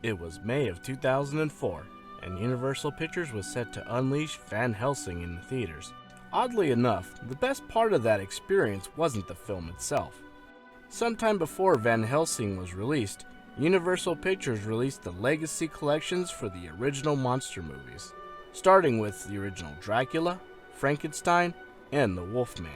It was May of 2004, and Universal Pictures was set to unleash Van Helsing in the theaters. Oddly enough, the best part of that experience wasn't the film itself. Sometime before Van Helsing was released, Universal Pictures released the legacy collections for the original monster movies, starting with the original Dracula, Frankenstein, and the Wolfman.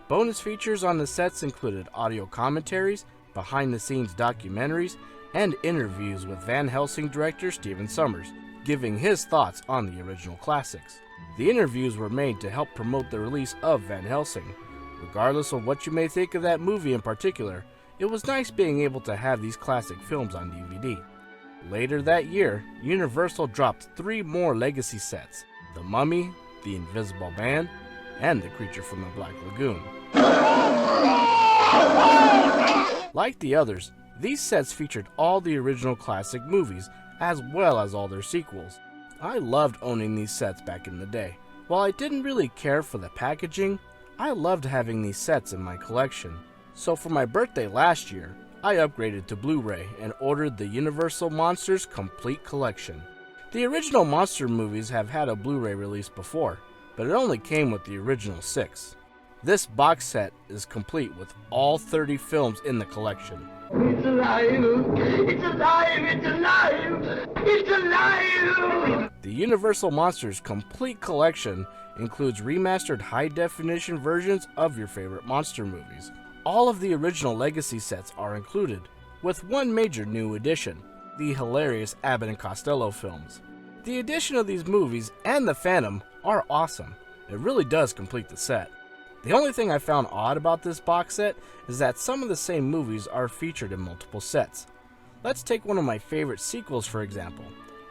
Bonus features on the sets included audio commentaries, behind-the-scenes documentaries, and interviews with Van Helsing director Stephen Sommers, giving his thoughts on the original classics. The interviews were made to help promote the release of Van Helsing. Regardless of what you may think of that movie in particular, it was nice being able to have these classic films on DVD. Later that year, Universal dropped 3 more legacy sets: The Mummy, The Invisible Man, and The Creature from the Black Lagoon. Like the others, these sets featured all the original classic movies, as well as all their sequels. I loved owning these sets back in the day. While I didn't really care for the packaging, I loved having these sets in my collection. So for my birthday last year, I upgraded to Blu-ray and ordered the Universal Monsters Complete Collection. The original monster movies have had a Blu-ray release before, but it only came with the original 6. This box set is complete with all 30 films in the collection. It's alive! It's alive! It's alive! It's alive! The Universal Monsters Complete Collection includes remastered high-definition versions of your favorite monster movies. All of the original legacy sets are included, with one major new addition: the hilarious Abbott and Costello films. The addition of these movies and the Phantom are awesome. It really does complete the set. The only thing I found odd about this box set is that some of the same movies are featured in multiple sets. Let's take one of my favorite sequels for example,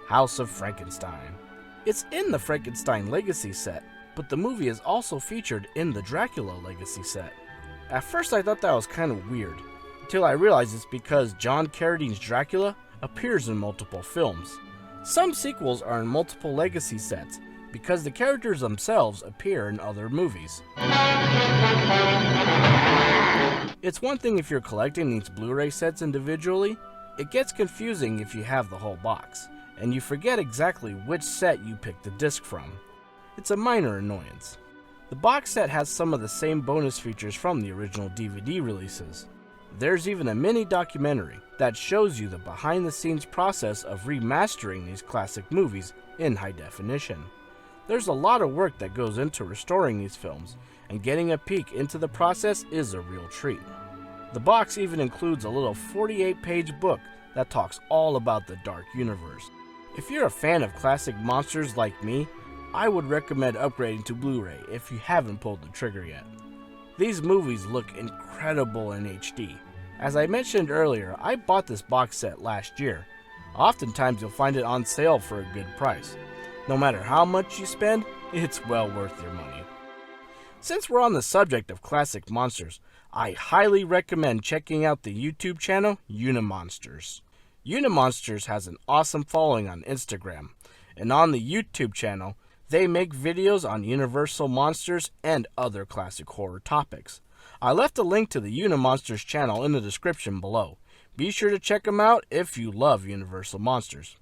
House of Frankenstein. It's in the Frankenstein Legacy set, but the movie is also featured in the Dracula Legacy set. At first I thought that was kind of weird, until I realized it's because John Carradine's Dracula appears in multiple films. Some sequels are in multiple legacy sets, because the characters themselves appear in other movies. It's one thing if you're collecting these Blu-ray sets individually. It gets confusing if you have the whole box, and you forget exactly which set you picked the disc from. It's a minor annoyance. The box set has some of the same bonus features from the original DVD releases. There's even a mini documentary that shows you the behind-the-scenes process of remastering these classic movies in high definition. There's a lot of work that goes into restoring these films, and getting a peek into the process is a real treat. The box even includes a little 48-page book that talks all about the Dark Universe. If you're a fan of classic monsters like me, I would recommend upgrading to Blu-ray if you haven't pulled the trigger yet. These movies look incredible in HD. As I mentioned earlier, I bought this box set last year. Oftentimes you'll find it on sale for a good price. No matter how much you spend, it's well worth your money. Since we're on the subject of classic monsters, I highly recommend checking out the YouTube channel UNIMONSTERS. UNIMONSTERS has an awesome following on Instagram, and on the YouTube channel, they make videos on Universal Monsters and other classic horror topics. I left a link to the UNIMONSTERS channel in the description below. Be sure to check them out if you love Universal Monsters.